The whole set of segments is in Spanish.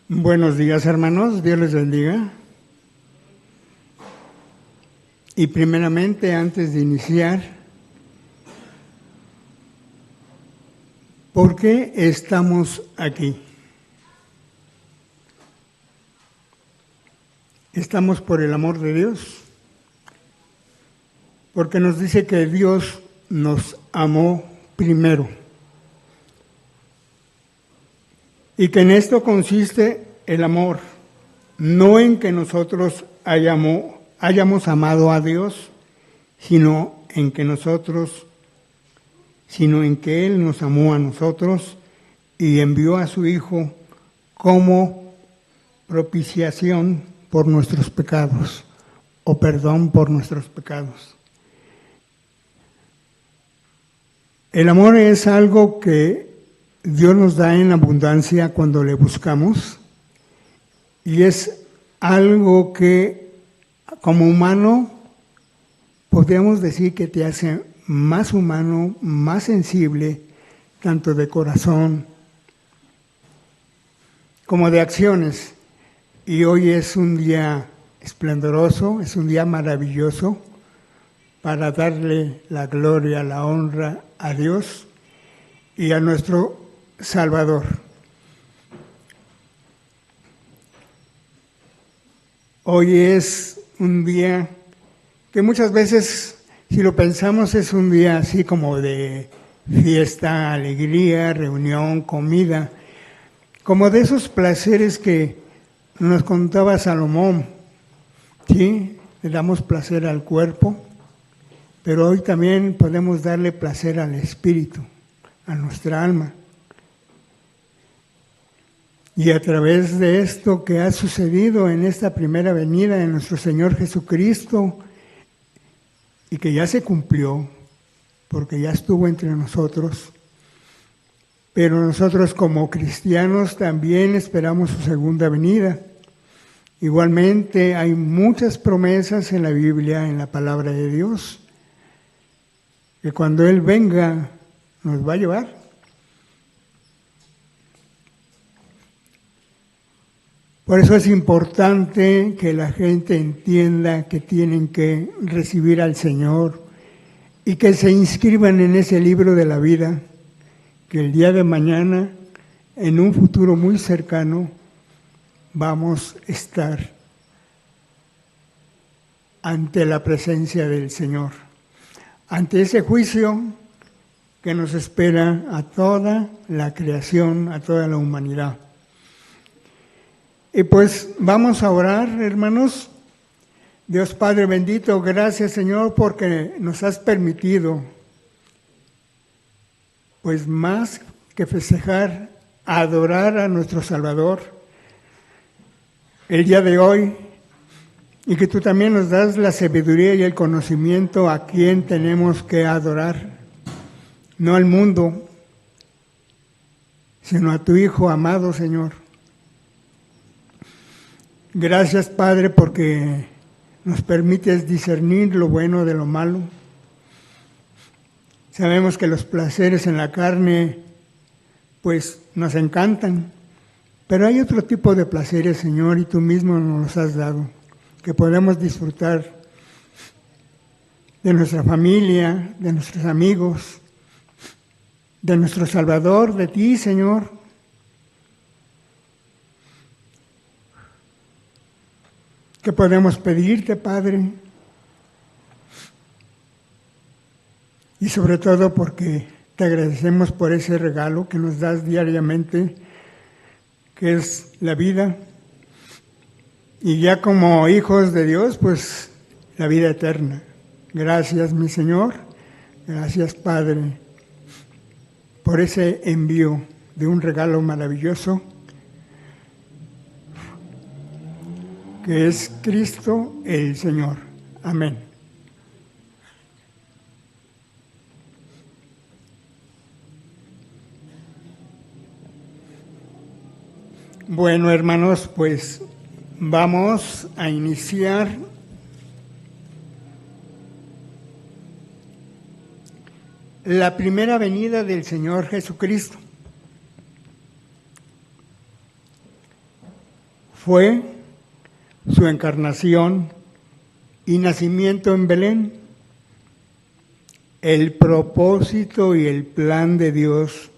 Buenos días, hermanos, Dios les bendiga. Y primeramente, antes de iniciar, ¿por qué estamos aquí? Estamos por el amor de Dios, porque nos dice que Dios nos amó primero. Y que en esto consiste el amor, no en que nosotros hayamos amado a Dios, sino en que Él nos amó a nosotros y envió a su Hijo como propiciación por nuestros pecados, o perdón por nuestros pecados. El amor es algo que Dios nos da en abundancia cuando le buscamos, y es algo que como humano podríamos decir que te hace más humano, más sensible, tanto de corazón como de acciones. Y hoy es un día esplendoroso, es un día maravilloso para darle la gloria, la honra a Dios y a nuestro Salvador. Hoy es un día que muchas veces, si lo pensamos, es un día así como de fiesta, alegría, reunión, comida, como de esos placeres que nos contaba Salomón, ¿sí? Le damos placer al cuerpo, pero hoy también podemos darle placer al espíritu, a nuestra alma. Y a través de esto que ha sucedido en esta primera venida de nuestro Señor Jesucristo, y que ya se cumplió, porque ya estuvo entre nosotros, pero nosotros como cristianos también esperamos su segunda venida. Igualmente hay muchas promesas en la Biblia, en la palabra de Dios, que cuando Él venga nos va a llevar. Por eso es importante que la gente entienda que tienen que recibir al Señor y que se inscriban en ese libro de la vida, que el día de mañana, en un futuro muy cercano, vamos a estar ante la presencia del Señor, ante ese juicio que nos espera a toda la creación, a toda la humanidad. Y pues vamos a orar, hermanos. Dios Padre bendito, gracias Señor porque nos has permitido, pues más que festejar, adorar a nuestro Salvador el día de hoy, y que tú también nos das la sabiduría y el conocimiento a quien tenemos que adorar, no al mundo, sino a tu Hijo amado, Señor. Gracias, Padre, porque nos permites discernir lo bueno de lo malo. Sabemos que los placeres en la carne, pues, nos encantan, pero hay otro tipo de placeres, Señor, y tú mismo nos los has dado, que podemos disfrutar de nuestra familia, de nuestros amigos, de nuestro Salvador, de ti, Señor. ¿Qué podemos pedirte, Padre? Y sobre todo porque te agradecemos por ese regalo que nos das diariamente, que es la vida. Y ya como hijos de Dios, pues la vida eterna. Gracias, mi Señor. Gracias, Padre, por ese envío de un regalo maravilloso, que es Cristo el Señor. Amén. Bueno, hermanos, pues vamos a iniciar la primera venida del Señor Jesucristo. fue su encarnación y nacimiento en Belén. El propósito y el plan de Dios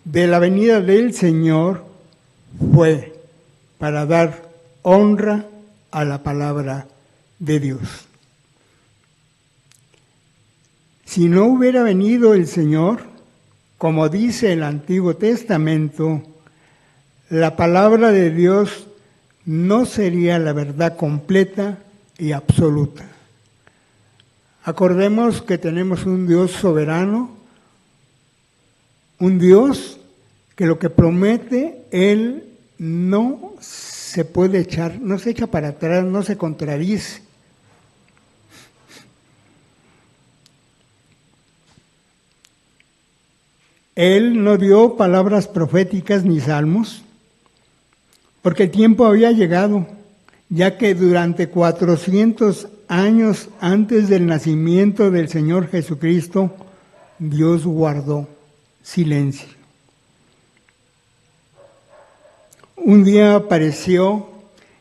de la venida del Señor fue para dar honra a la palabra de Dios. Si no hubiera venido el Señor, como dice el Antiguo Testamento, la palabra de Dios no sería la verdad completa y absoluta. Acordemos que tenemos un Dios soberano, un Dios que lo que promete, Él no se puede echar, no se echa para atrás, no se contradice. Él no dio palabras proféticas ni salmos, porque el tiempo había llegado, ya que durante 400 años antes del nacimiento del Señor Jesucristo, Dios guardó silencio. Un día apareció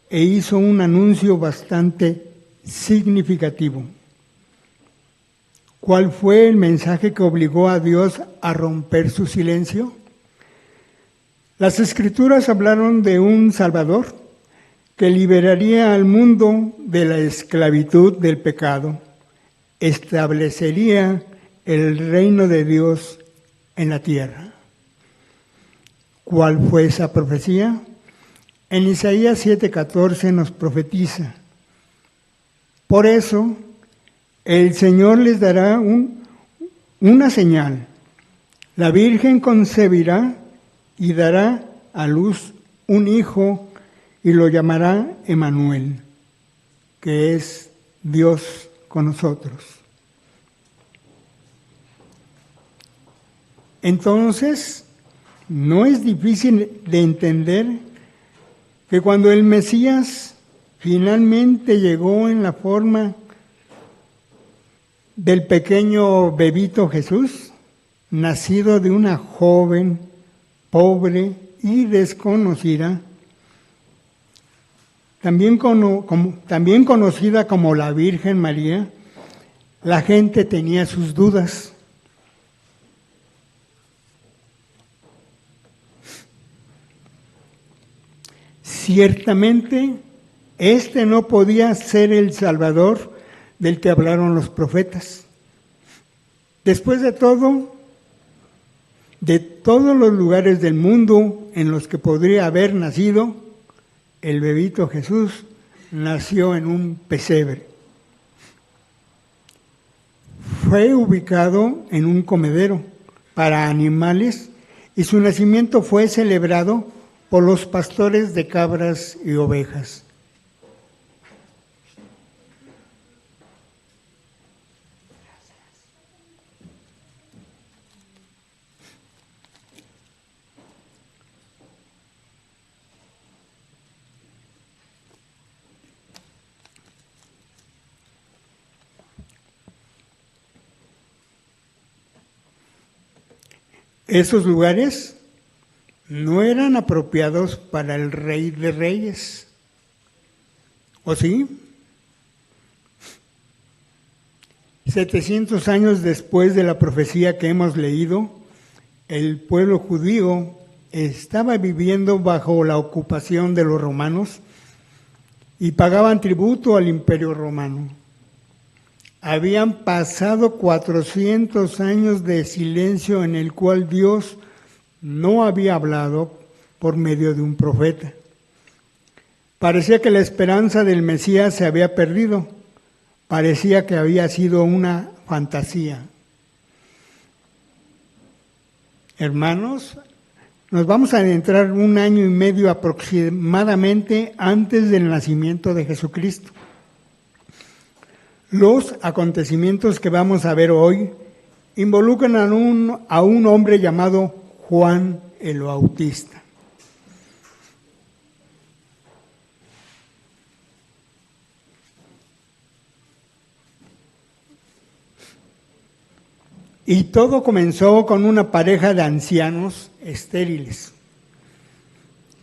e hizo un anuncio bastante significativo. ¿Cuál fue el mensaje que obligó a Dios a romper su silencio? Las Escrituras hablaron de un Salvador que liberaría al mundo de la esclavitud del pecado, establecería el reino de Dios en la tierra. ¿Cuál fue esa profecía? En Isaías 7:14 nos profetiza: por eso el Señor les dará una señal. La Virgen concebirá y dará a luz un hijo y lo llamará Emmanuel, que es Dios con nosotros. Entonces, no es difícil de entender que cuando el Mesías finalmente llegó en la forma del pequeño bebito Jesús, nacido de una joven pobre y desconocida, también conocida como la Virgen María, la gente tenía sus dudas. Ciertamente, este no podía ser el Salvador del que hablaron los profetas. Después de todo, de todos los lugares del mundo en los que podría haber nacido, el bebito Jesús nació en un pesebre. Fue ubicado en un comedero para animales y su nacimiento fue celebrado por los pastores de cabras y ovejas. Esos lugares no eran apropiados para el Rey de Reyes, ¿o sí? 700 años después de la profecía que hemos leído, el pueblo judío estaba viviendo bajo la ocupación de los romanos y pagaban tributo al Imperio Romano. Habían pasado 400 años de silencio en el cual Dios no había hablado por medio de un profeta. Parecía que la esperanza del Mesías se había perdido. Parecía que había sido una fantasía. Hermanos, nos vamos a adentrar 1 año y medio aproximadamente antes del nacimiento de Jesucristo. Los acontecimientos que vamos a ver hoy involucran a un hombre llamado Juan el Bautista. Y todo comenzó con una pareja de ancianos estériles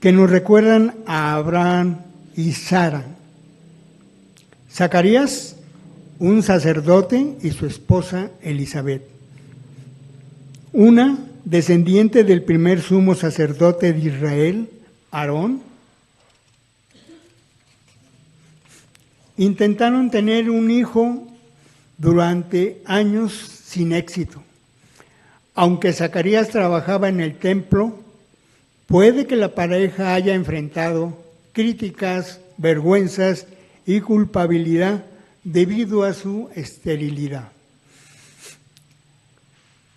que nos recuerdan a Abraham y Sara. Zacarías, un sacerdote, y su esposa Elizabeth. Una descendiente del primer sumo sacerdote de Israel, Aarón. Intentaron tener un hijo durante años sin éxito. Aunque Zacarías trabajaba en el templo, puede que la pareja haya enfrentado críticas, vergüenzas y culpabilidad debido a su esterilidad.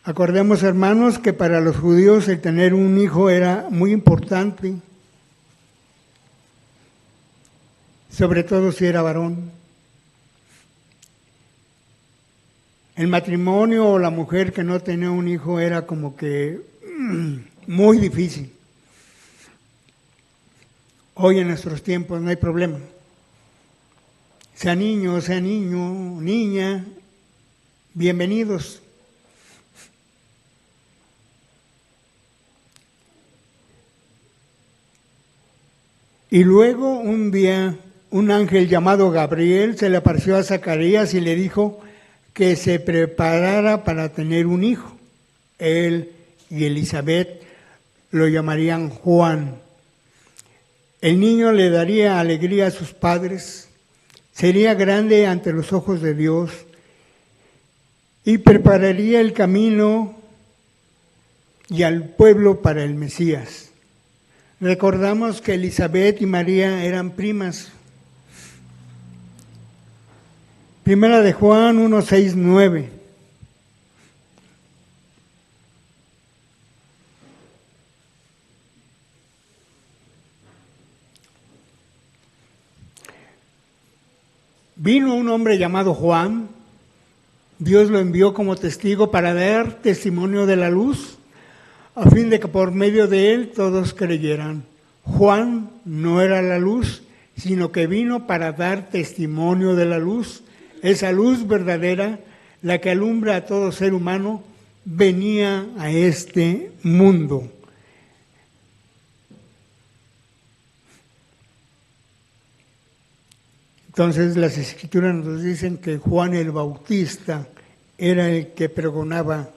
Acordemos, hermanos, que para los judíos el tener un hijo era muy importante, sobre todo si era varón. El matrimonio o la mujer que no tenía un hijo era como que muy difícil. Hoy en nuestros tiempos no hay problema. Sea niño, niña, bienvenidos. Y luego un día un ángel llamado Gabriel se le apareció a Zacarías y le dijo que se preparara para tener un hijo. Él y Elizabeth lo llamarían Juan. El niño le daría alegría a sus padres, sería grande ante los ojos de Dios y prepararía el camino y al pueblo para el Mesías. Recordamos que Elizabeth y María eran primas. Primera de Juan 1:6-9. Vino un hombre llamado Juan, Dios lo envió como testigo para dar testimonio de la luz, a fin de que por medio de él todos creyeran. Juan no era la luz, sino que vino para dar testimonio de la luz. Esa luz verdadera, la que alumbra a todo ser humano, venía a este mundo. Entonces las Escrituras nos dicen que Juan el Bautista era el que pregonaba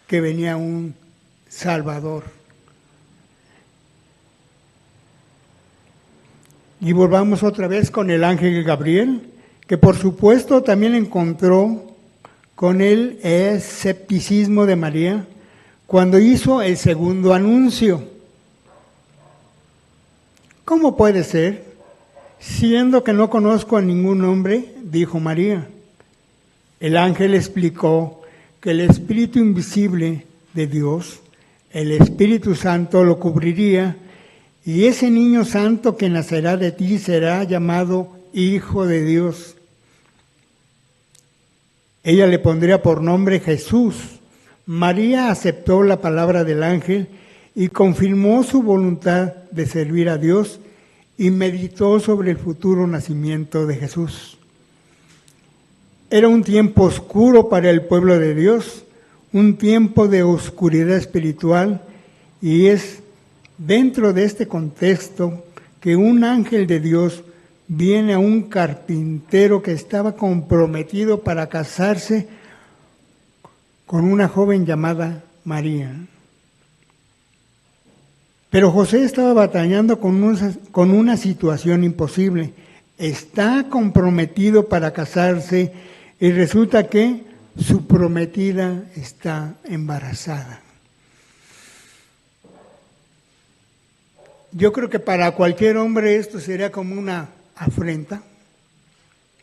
que venía un Salvador. Y volvamos otra vez con el ángel Gabriel, que por supuesto también encontró con el escepticismo de María cuando hizo el segundo anuncio. ¿Cómo puede ser? Siendo que no conozco a ningún hombre, dijo María. El ángel explicó que el Espíritu invisible de Dios, el Espíritu Santo, lo cubriría, y ese niño santo que nacerá de ti será llamado Hijo de Dios. Ella le pondría por nombre Jesús. María aceptó la palabra del ángel y confirmó su voluntad de servir a Dios y meditó sobre el futuro nacimiento de Jesús. Era un tiempo oscuro para el pueblo de Dios, un tiempo de oscuridad espiritual, y es dentro de este contexto que un ángel de Dios viene a un carpintero que estaba comprometido para casarse con una joven llamada María. Pero José estaba batallando con una situación imposible. Está comprometido para casarse y resulta que su prometida está embarazada. Yo creo que para cualquier hombre esto sería como una afrenta,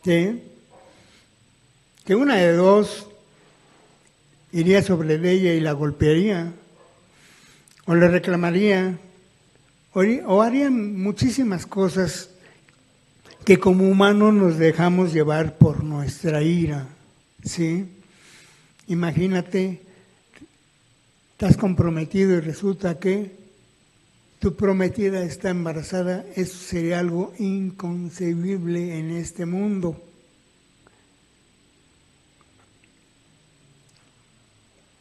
¿sí? Que una de dos iría sobre ella y la golpearía, o le reclamaría, o harían muchísimas cosas que como humanos nos dejamos llevar por nuestra ira, ¿sí? Imagínate, estás comprometido y resulta que tu prometida está embarazada. Eso sería algo inconcebible en este mundo.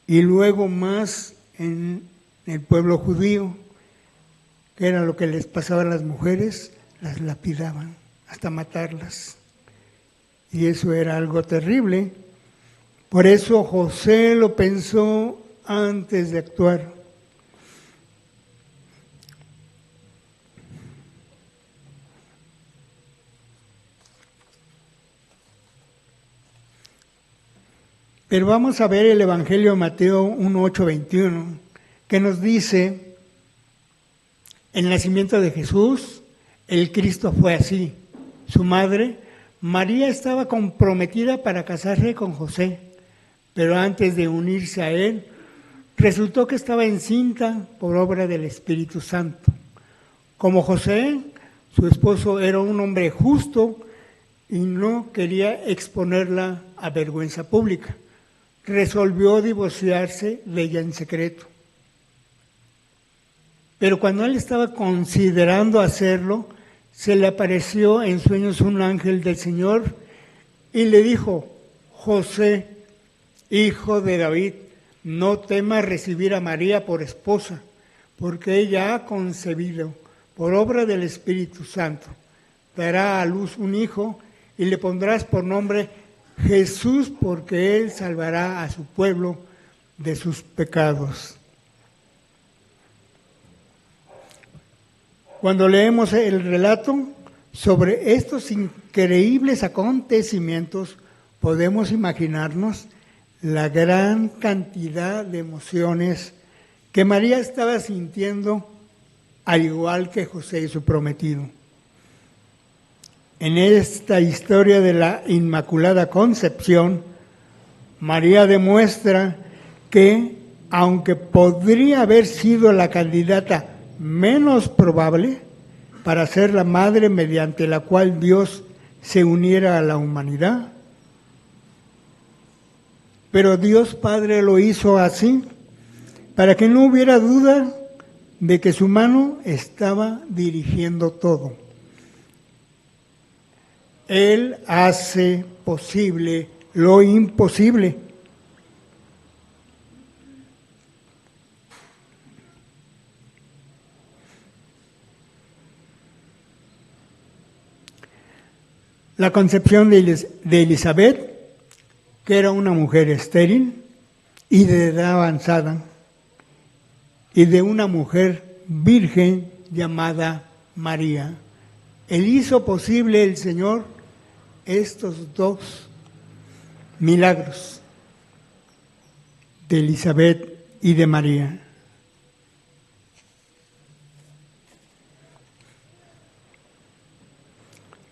Y luego más en el pueblo judío, que era lo que les pasaba a las mujeres, las lapidaban hasta matarlas. Y eso era algo terrible. Por eso José lo pensó antes de actuar. Pero vamos a ver el Evangelio de Mateo 1:8-21, que nos dice, el nacimiento de Jesús, el Cristo fue así. Su madre, María, estaba comprometida para casarse con José, pero antes de unirse a él, resultó que estaba encinta por obra del Espíritu Santo. Como José, su esposo, era un hombre justo y no quería exponerla a vergüenza pública, resolvió divorciarse de ella en secreto. Pero cuando él estaba considerando hacerlo, se le apareció en sueños un ángel del Señor y le dijo: José, hijo de David, no temas recibir a María por esposa, porque ella ha concebido por obra del Espíritu Santo. Dará a luz un hijo y le pondrás por nombre Jesús, porque él salvará a su pueblo de sus pecados. Cuando leemos el relato sobre estos increíbles acontecimientos, podemos imaginarnos la gran cantidad de emociones que María estaba sintiendo, al igual que José y su prometido. En esta historia de la Inmaculada Concepción, María demuestra que, aunque podría haber sido la candidata menos probable para ser la madre mediante la cual Dios se uniera a la humanidad, pero Dios Padre lo hizo así, para que no hubiera duda de que su mano estaba dirigiendo todo. Él hace posible lo imposible. La concepción de Elizabeth, que era una mujer estéril y de edad avanzada, y de una mujer virgen llamada María. Él hizo posible el Señor estos dos milagros de Elizabeth y de María.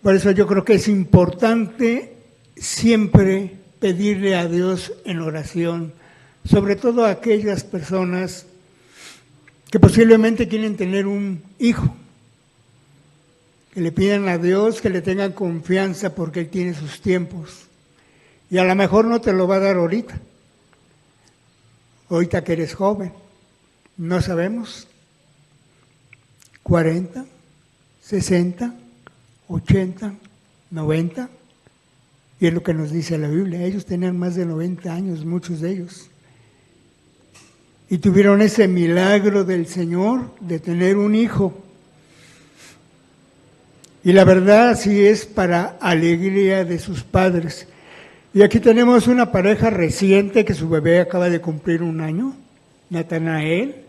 Por eso yo creo que es importante siempre pedirle a Dios en oración, sobre todo a aquellas personas que posiblemente quieren tener un hijo, que le pidan a Dios que le tengan confianza porque Él tiene sus tiempos. Y a lo mejor no te lo va a dar ahorita que eres joven, no sabemos, 40, 60, 80, 90, y es lo que nos dice la Biblia. Ellos tenían más de 90 años, muchos de ellos, y tuvieron ese milagro del Señor de tener un hijo. Y la verdad sí es para alegría de sus padres. Y aquí tenemos una pareja reciente que su bebé acaba de cumplir 1 año, Natanael.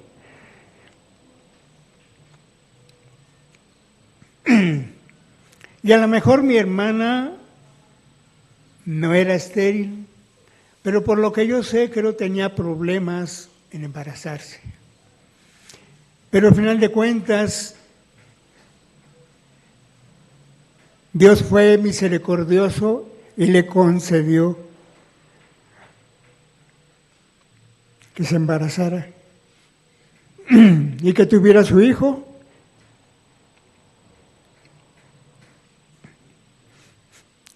Y a lo mejor mi hermana no era estéril, pero por lo que yo sé, creo que tenía problemas en embarazarse. Pero al final de cuentas, Dios fue misericordioso y le concedió que se embarazara y que tuviera su hijo.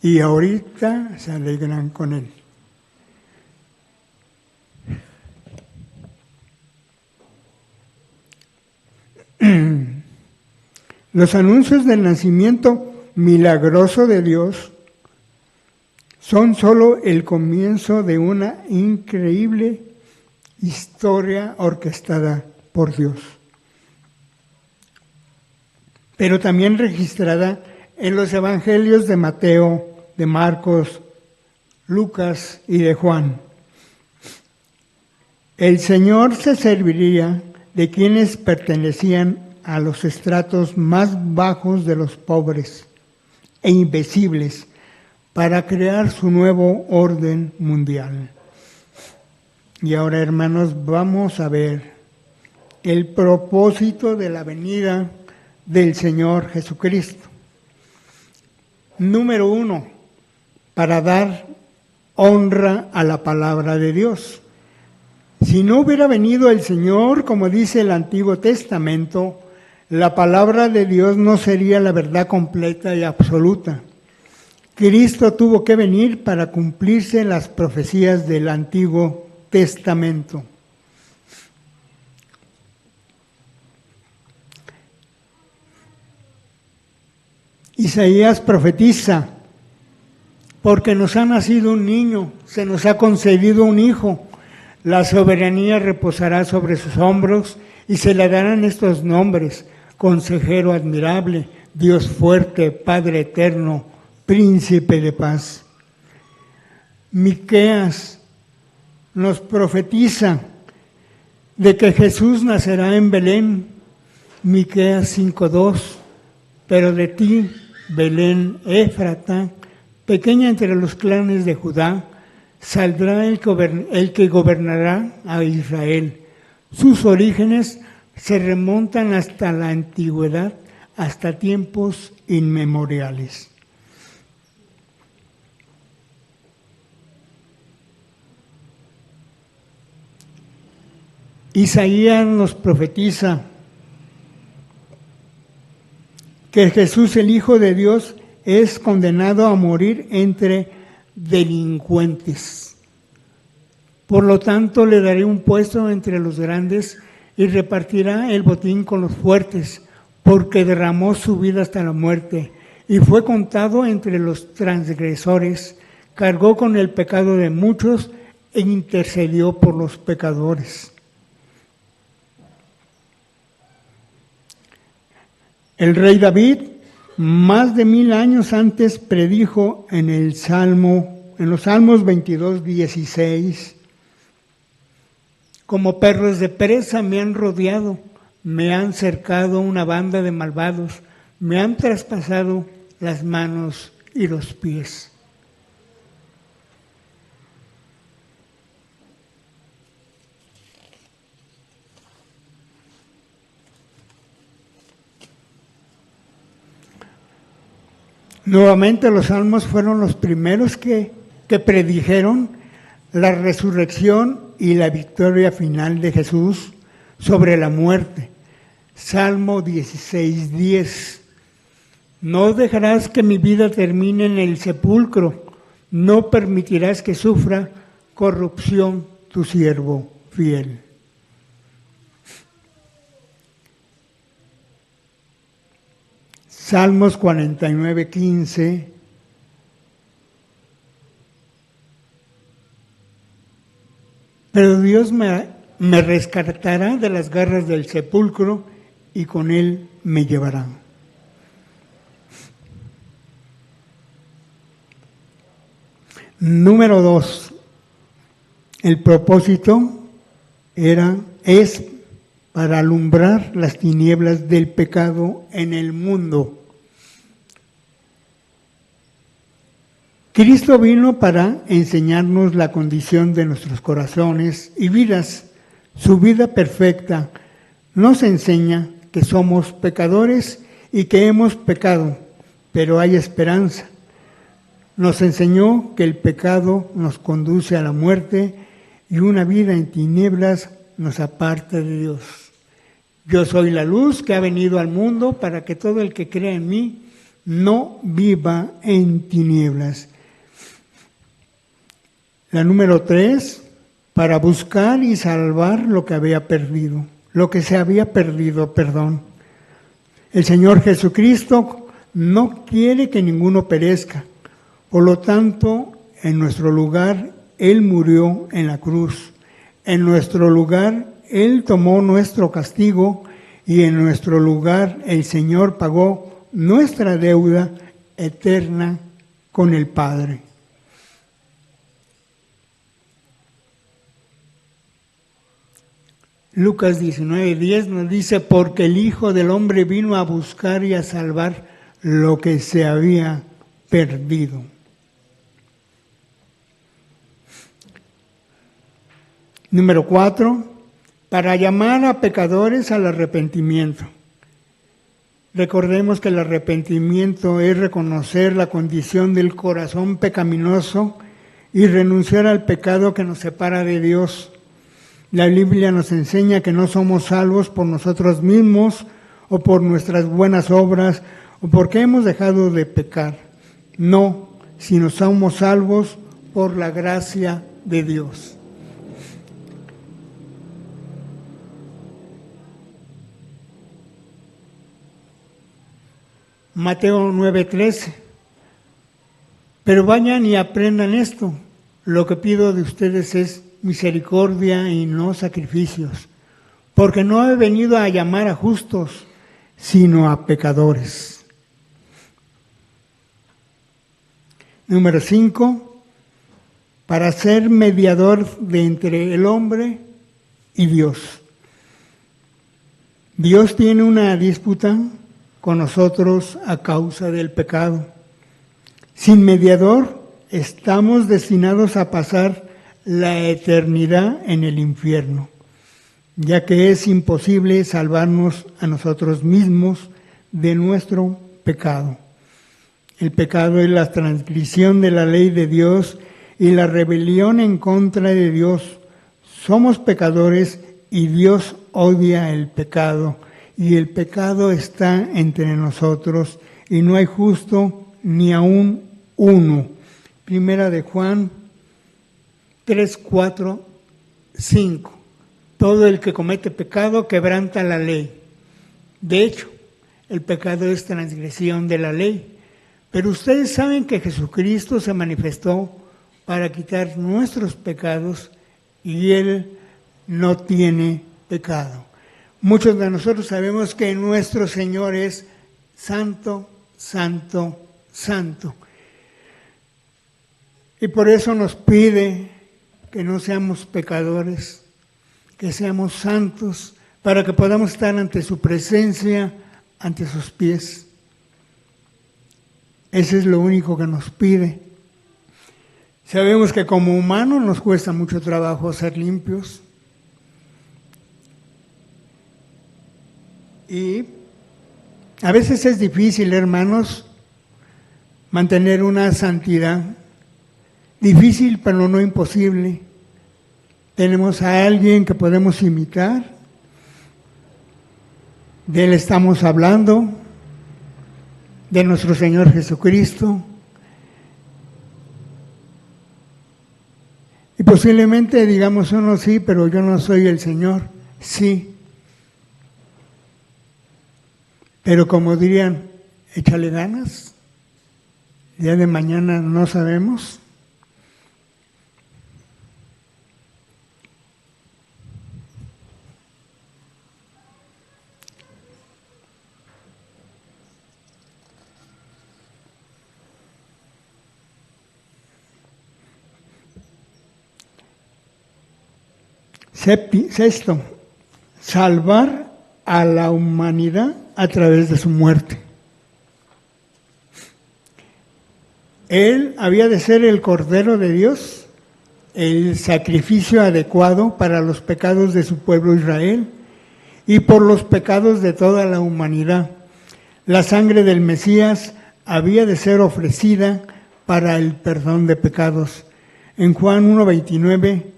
Y ahorita se alegran con él. Los anuncios del nacimiento milagroso de Dios son solo el comienzo de una increíble historia orquestada por Dios. pero también registrada en los evangelios de Mateo, de Marcos, Lucas y de Juan. El Señor se serviría de quienes pertenecían a los estratos más bajos de los pobres e invisibles para crear su nuevo orden mundial. Y ahora, hermanos, vamos a ver el propósito de la venida del Señor Jesucristo. Número 1, para dar honra a la palabra de Dios. Si no hubiera venido el Señor, como dice el Antiguo Testamento, la palabra de Dios no sería la verdad completa y absoluta. Cristo tuvo que venir para cumplirse las profecías del Antiguo Testamento. Isaías profetiza: porque nos ha nacido un niño, se nos ha concedido un hijo, la soberanía reposará sobre sus hombros y se le darán estos nombres: Consejero admirable, Dios fuerte, Padre eterno, Príncipe de paz. Miqueas nos profetiza de que Jesús nacerá en Belén. Miqueas 5:2, pero de ti, Belén Éfrata, pequeña entre los clanes de Judá, saldrá el que gobernará a Israel. Sus orígenes se remontan hasta la antigüedad, hasta tiempos inmemoriales. Isaías nos profetiza que Jesús, el Hijo de Dios, es condenado a morir entre delincuentes. Por lo tanto, le daré un puesto entre los grandes y repartirá el botín con los fuertes, porque derramó su vida hasta la muerte y fue contado entre los transgresores, cargó con el pecado de muchos e intercedió por los pecadores. El rey David, más de 1000 años antes, predijo en los Salmos 22:16: como perros de presa me han rodeado, me han cercado una banda de malvados, me han traspasado las manos y los pies. Nuevamente, los salmos fueron los primeros que predijeron la resurrección y la victoria final de Jesús sobre la muerte. Salmo 16:10: no dejarás que mi vida termine en el sepulcro, no permitirás que sufra corrupción tu siervo fiel. Salmos 49:15: pero Dios me rescatará de las garras del sepulcro y con él me llevará. Número 2. El propósito es para alumbrar las tinieblas del pecado en el mundo. Cristo vino para enseñarnos la condición de nuestros corazones y vidas. Su vida perfecta nos enseña que somos pecadores y que hemos pecado, pero hay esperanza. Nos enseñó que el pecado nos conduce a la muerte y una vida en tinieblas nos aparta de Dios. Yo soy la luz que ha venido al mundo para que todo el que crea en mí no viva en tinieblas. La número 3, para buscar y salvar lo que se había perdido. El Señor Jesucristo no quiere que ninguno perezca. Por lo tanto, en nuestro lugar, Él murió en la cruz. En nuestro lugar, Él tomó nuestro castigo y en nuestro lugar el Señor pagó nuestra deuda eterna con el Padre. Lucas 19:10 nos dice, porque el Hijo del Hombre vino a buscar y a salvar lo que se había perdido. Número 4, para llamar a pecadores al arrepentimiento. Recordemos que el arrepentimiento es reconocer la condición del corazón pecaminoso y renunciar al pecado que nos separa de Dios. La Biblia nos enseña que no somos salvos por nosotros mismos o por nuestras buenas obras o porque hemos dejado de pecar. No, sino somos salvos por la gracia de Dios. Mateo 9:13. Pero vayan y aprendan esto. Lo que pido de ustedes es misericordia y no sacrificios, porque no he venido a llamar a justos, sino a pecadores. Número 5, para ser mediador de entre el hombre y Dios. Dios tiene una disputa con nosotros a causa del pecado. Sin mediador, estamos destinados a pasar la eternidad en el infierno, ya que es imposible salvarnos a nosotros mismos de nuestro pecado. El pecado es la transgresión de la ley de Dios y la rebelión en contra de Dios. Somos pecadores y Dios odia el pecado, y el pecado está entre nosotros y no hay justo ni aún uno. Primera de Juan 3, 4, 5. Todo el que comete pecado quebranta la ley. De hecho, el pecado es transgresión de la ley. Pero ustedes saben que Jesucristo se manifestó para quitar nuestros pecados y Él no tiene pecado. Muchos de nosotros sabemos que nuestro Señor es santo, santo, santo. Y por eso nos pide que no seamos pecadores, que seamos santos, para que podamos estar ante su presencia, ante sus pies. Eso es lo único que nos pide. Sabemos que como humanos nos cuesta mucho trabajo ser limpios. Y a veces es difícil, hermanos, mantener una santidad. Difícil, pero no imposible. Tenemos a alguien que podemos imitar. De Él estamos hablando, de nuestro Señor Jesucristo. Y posiblemente digamos uno, sí, pero yo no soy el Señor. Sí. Pero como dirían, échale ganas. El día de mañana no sabemos. Sexto, salvar a la humanidad a través de su muerte. Él había de ser el Cordero de Dios, el sacrificio adecuado para los pecados de su pueblo Israel y por los pecados de toda la humanidad. La sangre del Mesías había de ser ofrecida para el perdón de pecados. En Juan 1:29,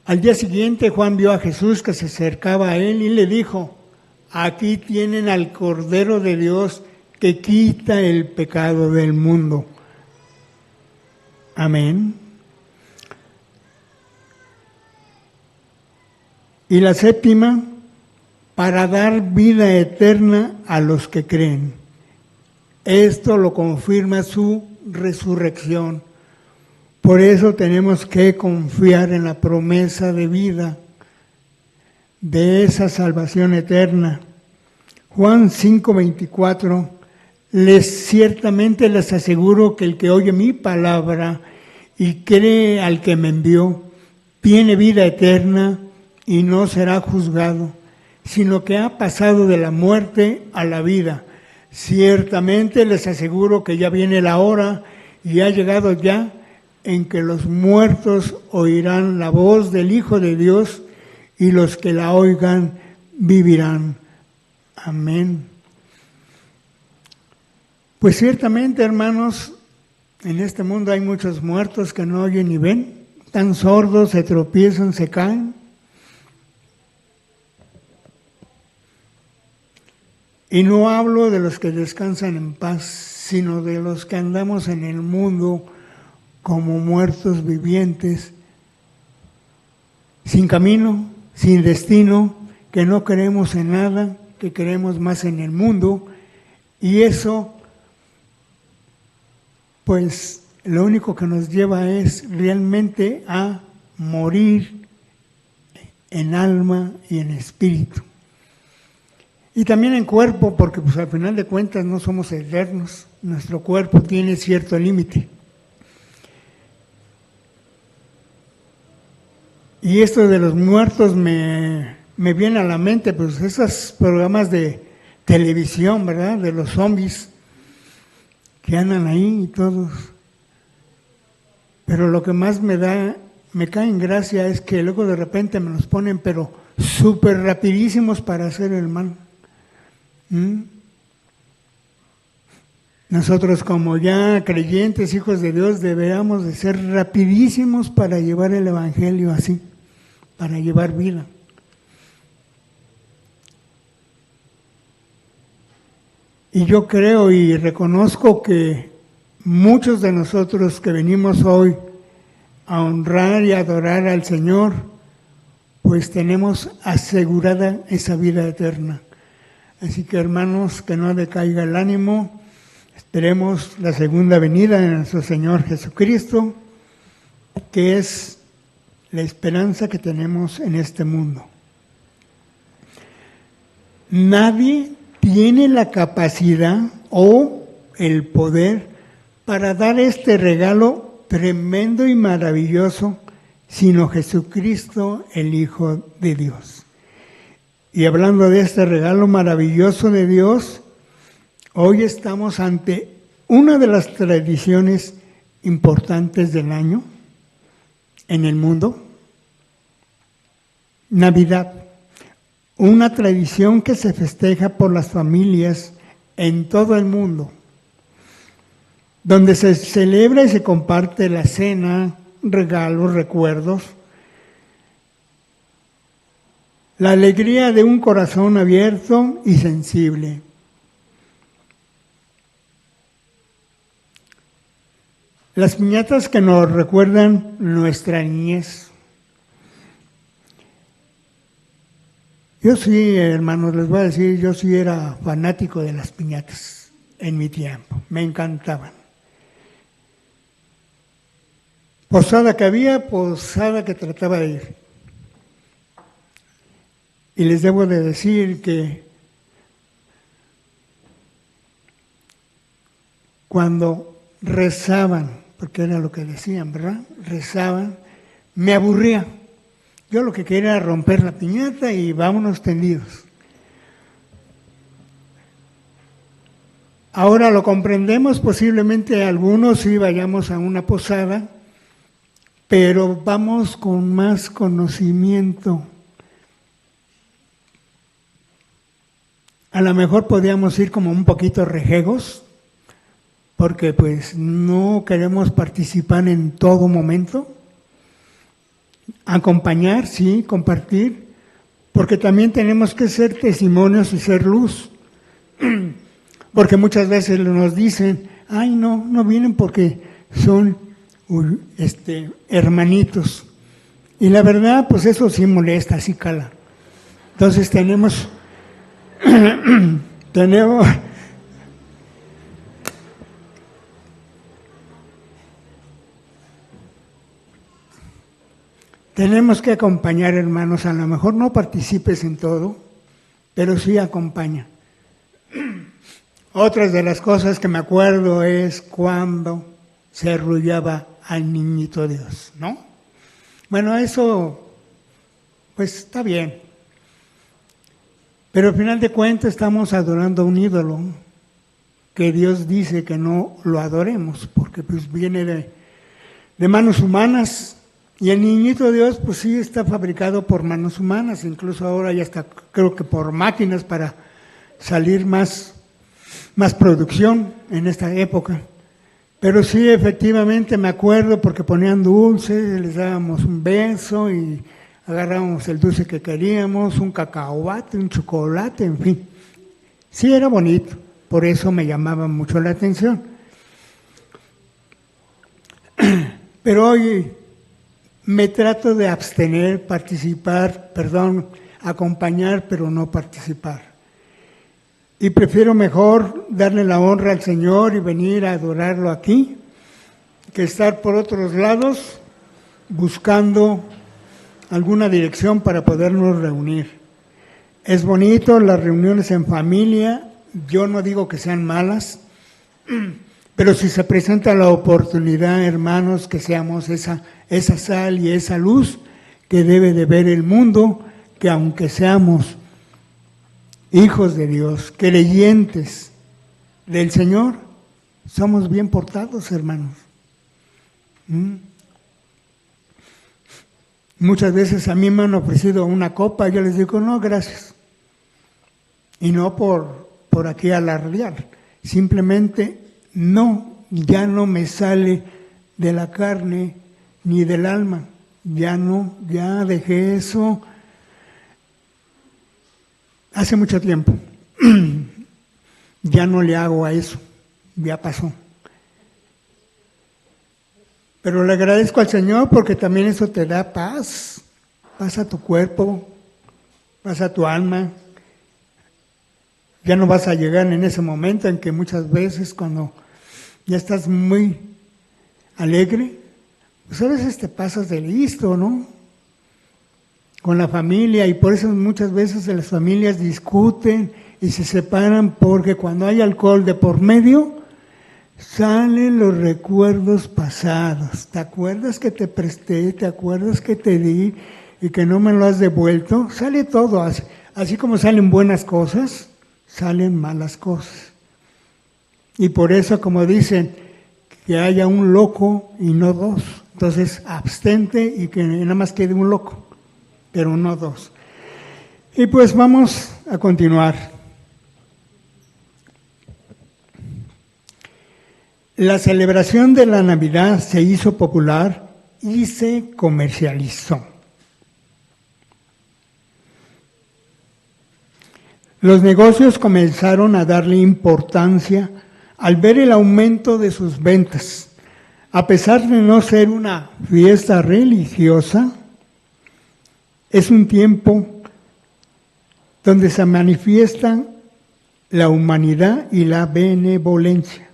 al día siguiente Juan vio a Jesús que se acercaba a él y le dijo, aquí tienen al Cordero de Dios que quita el pecado del mundo. Amén. Y la séptima, para dar vida eterna a los que creen. Esto lo confirma su resurrección. Por eso tenemos que confiar en la promesa de vida. de esa salvación eterna. Juan 5:24, ciertamente les aseguro que el que oye mi palabra y cree al que me envió, tiene vida eterna y no será juzgado, sino que ha pasado de la muerte a la vida. Ciertamente les aseguro que ya viene la hora y ha llegado ya en que los muertos oirán la voz del Hijo de Dios y los que la oigan vivirán. Amén. Pues ciertamente, hermanos, en este mundo hay muchos muertos que no oyen ni ven, están sordos, se tropiezan, se caen. Y no hablo de los que descansan en paz, sino de los que andamos en el mundo como muertos vivientes, sin camino, sin destino, que no creemos en nada, que creemos más en el mundo. Y eso, pues, lo único que nos lleva es realmente a morir en alma y en espíritu. Y también en cuerpo, porque pues al final de cuentas no somos eternos, nuestro cuerpo tiene cierto límite. Y esto de los muertos me viene a la mente, pues esos programas de televisión, ¿verdad? De los zombies que andan ahí y todos. Pero lo que más me cae en gracia es que luego de repente me los ponen, pero súper rapidísimos para hacer el mal. Nosotros como ya creyentes, hijos de Dios, deberíamos de ser rapidísimos para llevar el Evangelio así, para llevar vida. Y yo creo y reconozco que muchos de nosotros que venimos hoy a honrar y adorar al Señor, pues tenemos asegurada esa vida eterna. Así que, hermanos, que no decaiga el ánimo, esperemos la segunda venida de nuestro Señor Jesucristo, que es la esperanza que tenemos en este mundo. Nadie tiene la capacidad o el poder para dar este regalo tremendo y maravilloso, sino Jesucristo, el Hijo de Dios. Y hablando de este regalo maravilloso de Dios, hoy estamos ante una de las tradiciones importantes del año en el mundo, Navidad. Una tradición que se festeja por las familias en todo el mundo, donde se celebra y se comparte la cena, regalos, recuerdos, la alegría de un corazón abierto y sensible. Las piñatas que nos recuerdan nuestra niñez. Yo sí, hermanos, les voy a decir, yo sí era fanático de las piñatas en mi tiempo, me encantaban. Posada que había, posada que trataba de ir. Y les debo de decir que cuando rezaban, porque era lo que decían, ¿verdad? Rezaban, me aburría. Yo lo que quería era romper la piñata y vámonos tendidos. Ahora lo comprendemos, posiblemente algunos sí vayamos a una posada, pero vamos con más conocimiento. A lo mejor podríamos ir como un poquito rejegos, porque pues no queremos participar en todo momento. Acompañar, sí, compartir, porque también tenemos que ser testimonios y ser luz. Porque muchas veces nos dicen, ay no vienen porque son hermanitos. Y la verdad, pues eso sí molesta, sí cala. Entonces tenemos Tenemos que acompañar, hermanos, a lo mejor no participes en todo, pero sí acompaña. Otras de las cosas que me acuerdo es cuando se arrullaba al niñito Dios, ¿no? Bueno, eso, pues está bien. Pero al final de cuentas estamos adorando a un ídolo que Dios dice que no lo adoremos, porque pues viene de manos humanas. Y el niñito Dios, pues sí, está fabricado por manos humanas, incluso ahora ya está, creo que por máquinas para salir más producción en esta época. Pero sí, efectivamente me acuerdo porque ponían dulces, les dábamos un beso y agarrábamos el dulce que queríamos, un cacahuate, un chocolate, en fin. Sí, era bonito, por eso me llamaba mucho la atención. Pero hoy me trato de abstener, acompañar, pero no participar. Y prefiero mejor darle la honra al Señor y venir a adorarlo aquí, que estar por otros lados buscando alguna dirección para podernos reunir. Es bonito las reuniones en familia, yo no digo que sean malas, pero si se presenta la oportunidad, hermanos, que seamos esa sal y esa luz que debe de ver el mundo, que aunque seamos hijos de Dios, creyentes del Señor, somos bien portados, hermanos. Muchas veces a mí me han ofrecido una copa y yo les digo, no, gracias. Y no por aquí alardear, simplemente no, ya no me sale de la carne ni del alma, ya dejé eso hace mucho tiempo, ya no le hago a eso, ya pasó. Pero le agradezco al Señor porque también eso te da paz a tu cuerpo, paz a tu alma. Ya no vas a llegar en ese momento en que muchas veces cuando ya estás muy alegre, pues a veces te pasas de listo, ¿no? Con la familia, y por eso muchas veces las familias discuten y se separan porque cuando hay alcohol de por medio, salen los recuerdos pasados. ¿Te acuerdas que te presté? ¿Te acuerdas que te di y que no me lo has devuelto? Sale todo, así como salen buenas cosas, salen malas cosas. Y por eso, como dicen, que haya un loco y no dos. Entonces, abstente y que nada más quede un loco, pero no dos. Y pues vamos a continuar. La celebración de la Navidad se hizo popular y se comercializó. Los negocios comenzaron a darle importancia al ver el aumento de sus ventas. A pesar de no ser una fiesta religiosa, es un tiempo donde se manifiestan la humanidad y la benevolencia.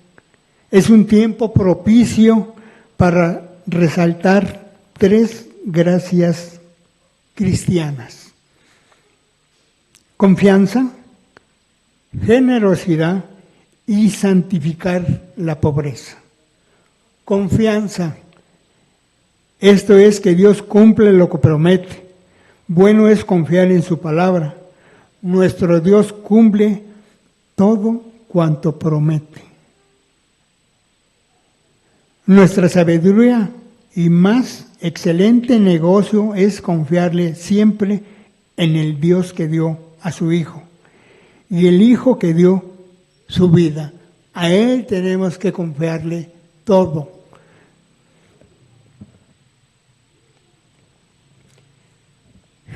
Es un tiempo propicio para resaltar 3 gracias cristianas: confianza, generosidad y santificar la pobreza. Confianza. Esto es que Dios cumple lo que promete. Bueno es confiar en su palabra. Nuestro Dios cumple todo cuanto promete. Nuestra sabiduría y más excelente negocio es confiarle siempre en el Dios que dio a su Hijo y el Hijo que dio su vida. A Él tenemos que confiarle todo.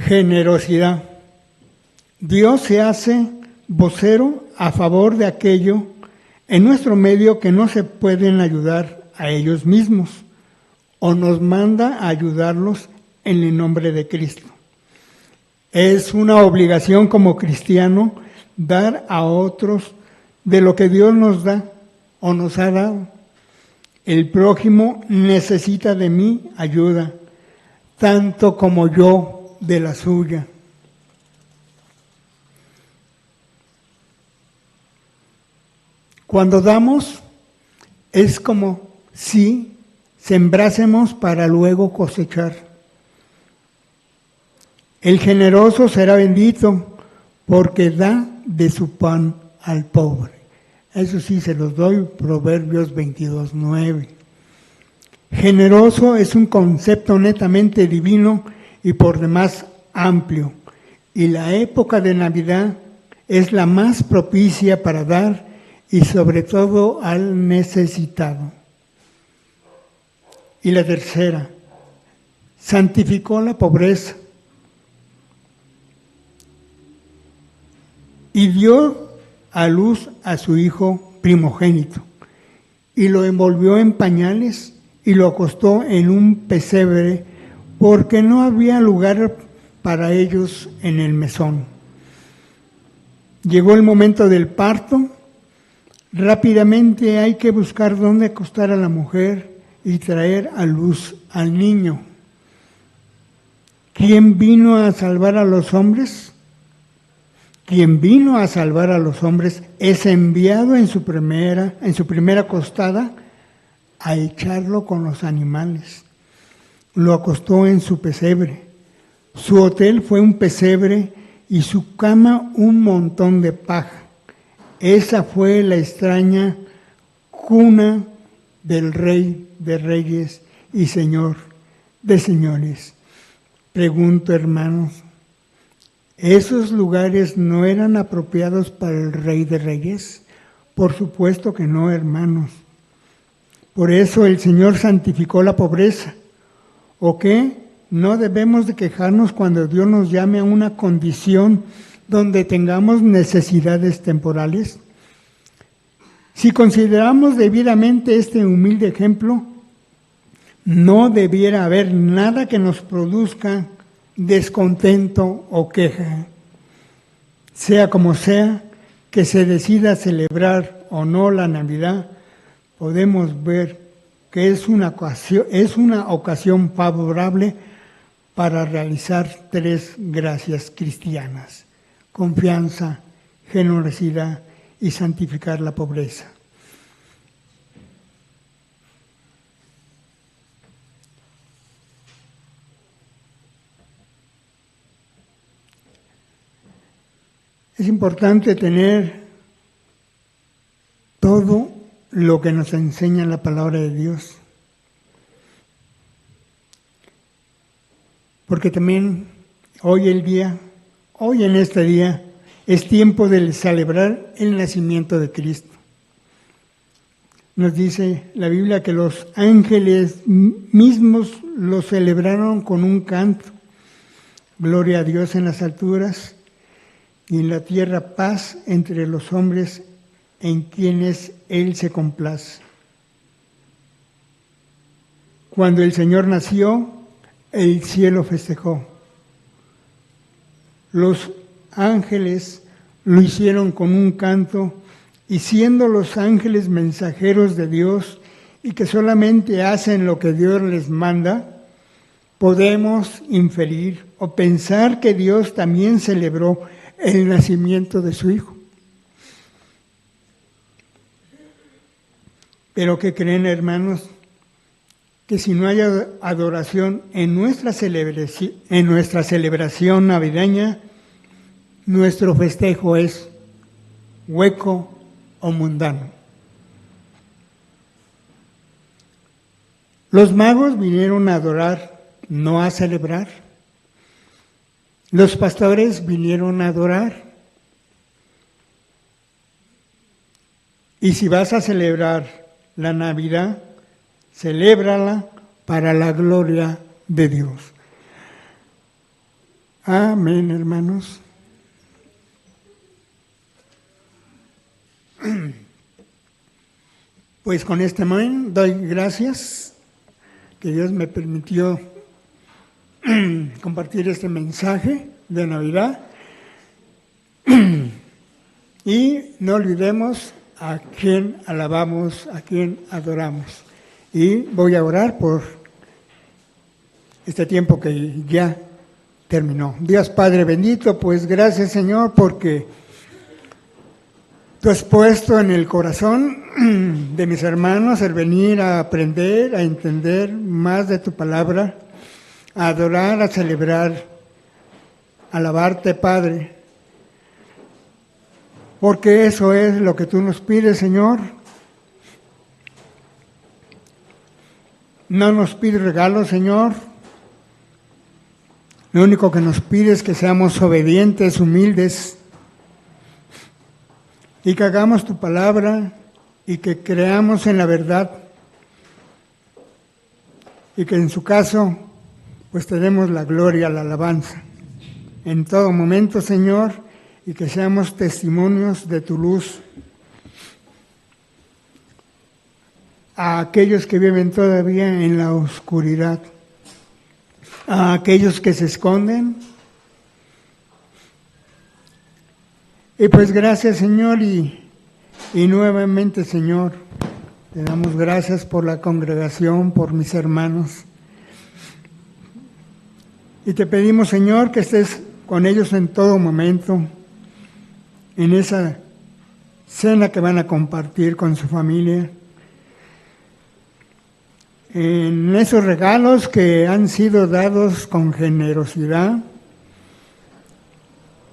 Generosidad. Dios se hace vocero a favor de aquello en nuestro medio que no se pueden ayudar a ellos mismos, o nos manda a ayudarlos en el nombre de Cristo. Es una obligación como cristiano dar a otros de lo que Dios nos da o nos ha dado. El prójimo necesita de mi ayuda. tanto como yo de la suya. Cuando damos, es como si sembrásemos para luego cosechar. El generoso será bendito porque da de su pan al pobre. Eso sí se los doy, Proverbios 22:9. Generoso es un concepto netamente divino y por demás amplio. Y la época de Navidad es la más propicia para dar y sobre todo al necesitado. Y la tercera, santificó la pobreza y dio a luz a su hijo primogénito y lo envolvió en pañales y lo acostó en un pesebre porque no había lugar para ellos en el mesón. Llegó el momento del parto. Rápidamente hay que buscar dónde acostar a la mujer y traer a luz al niño. ¿Quién vino a salvar a los hombres? Quien vino a salvar a los hombres es enviado en su primera acostada a echarlo con los animales. Lo acostó en su pesebre. Su hotel fue un pesebre y su cama un montón de paja. Esa fue la extraña cuna del Rey de Reyes y Señor de Señores. Pregunto, hermanos, ¿esos lugares no eran apropiados para el Rey de Reyes? Por supuesto que no, hermanos. Por eso el Señor santificó la pobreza. ¿O qué? ¿No debemos de quejarnos cuando Dios nos llame a una condición donde tengamos necesidades temporales? Si consideramos debidamente este humilde ejemplo, no debiera haber nada que nos produzca descontento o queja. Sea como sea que se decida celebrar o no la Navidad, podemos ver que es una ocasión favorable para realizar 3 gracias cristianas: confianza, generosidad y santificar la pobreza. Es importante tener todo lo que nos enseña la palabra de Dios, porque también hoy en este día, es tiempo de celebrar el nacimiento de Cristo. Nos dice la Biblia que los ángeles mismos lo celebraron con un canto. Gloria a Dios en las alturas y en la tierra paz entre los hombres en quienes Él se complace. Cuando el Señor nació, el cielo festejó. Los ángeles lo hicieron con un canto, y siendo los ángeles mensajeros de Dios y que solamente hacen lo que Dios les manda, podemos inferir o pensar que Dios también celebró el nacimiento de su Hijo. Pero ¿qué creen, hermanos? Que si no hay adoración en nuestra celebración navideña, nuestro festejo es hueco o mundano. Los magos vinieron a adorar, no a celebrar. Los pastores vinieron a adorar. Y si vas a celebrar la Navidad, celébrala para la gloria de Dios. Amén, hermanos. Pues con este amén doy gracias que Dios me permitió compartir este mensaje de Navidad. Y no olvidemos a quien alabamos, a quien adoramos. Y voy a orar por este tiempo que ya terminó. Dios Padre bendito, pues gracias Señor porque tú has puesto en el corazón de mis hermanos el venir a aprender, a entender más de tu palabra, a adorar, a celebrar, a alabarte, Padre. Porque eso es lo que tú nos pides, Señor. No nos pides regalos, Señor. Lo único que nos pides es que seamos obedientes, humildes, y que hagamos tu palabra y que creamos en la verdad. Y que en su caso, pues tenemos la gloria, la alabanza. En todo momento, Señor, y que seamos testimonios de tu luz a aquellos que viven todavía en la oscuridad, a aquellos que se esconden. Y pues gracias, Señor, y nuevamente, Señor, te damos gracias por la congregación, por mis hermanos. Y te pedimos, Señor, que estés con ellos en todo momento, en esa cena que van a compartir con su familia, en esos regalos que han sido dados con generosidad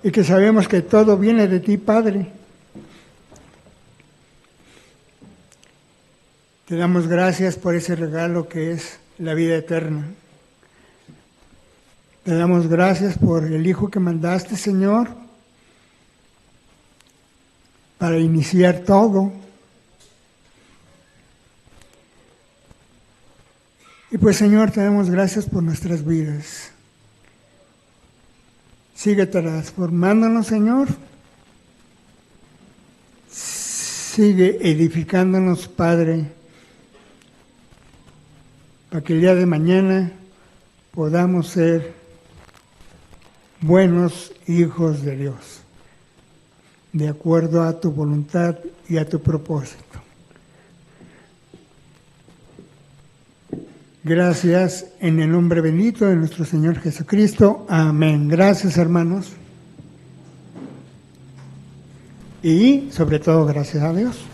y que sabemos que todo viene de ti, Padre. Te damos gracias por ese regalo que es la vida eterna. Te damos gracias por el Hijo que mandaste, Señor, para iniciar todo. Y pues, Señor, te damos gracias por nuestras vidas. Sigue transformándonos, Señor. Sigue edificándonos, Padre, para que el día de mañana podamos ser buenos hijos de Dios, de acuerdo a tu voluntad y a tu propósito. Gracias en el nombre bendito de nuestro Señor Jesucristo. Amén. Gracias, hermanos. Y sobre todo, gracias a Dios.